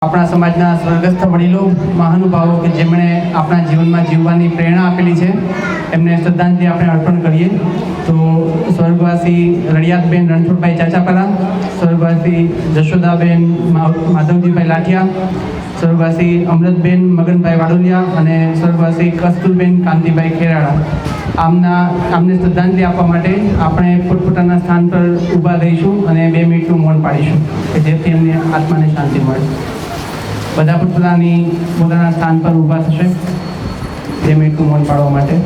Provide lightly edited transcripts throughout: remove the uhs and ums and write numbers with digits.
આપણા સમાજના સ્વર્ગસ્થ વડીલો મહાનુભાવો કે જેમણે આપણા જીવનમાં જીવવાની પ્રેરણા આપેલી છે એમને શ્રદ્ધાંજલિ આપણે અર્પણ કરીએ તો સ્વર્ગવાસી રળિયાતબેન રણછોડભાઈ ચાચાપરા, સ્વર્ગવાસી જશોદાબેન માધવજીભાઈ લાઠિયા, સ્વર્ગવાસી અમૃતબેન મગનભાઈ વાડોલિયા અને સ્વર્ગવાસી કસ્તુરબેન કાંતિભાઈ ખેરાડા આમને શ્રદ્ધાંજલિ આપવા માટે આપણે પોતપોતાના સ્થાન પર ઊભા રહીશું અને 2 મિનિટનું મૌન પાડીશું કે જેથી એમને આત્માને શાંતિ મળે. બધા પોતાના સ્થાન પર ઊભા થશે 2 મિનિટનું મૌન પાડવા માટે.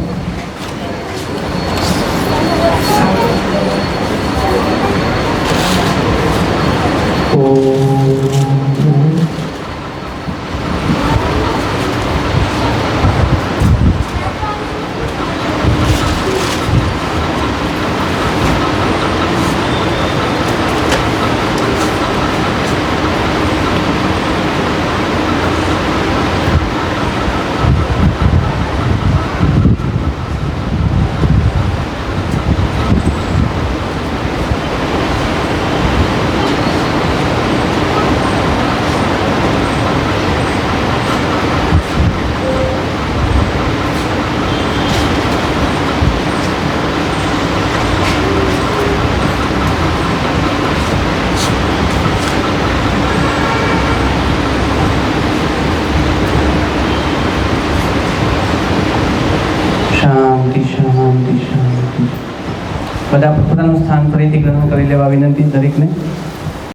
બધા પોતાનું સ્થાન ફરીથી ગ્રહણ કરી લેવા વિનંતી દરેકને.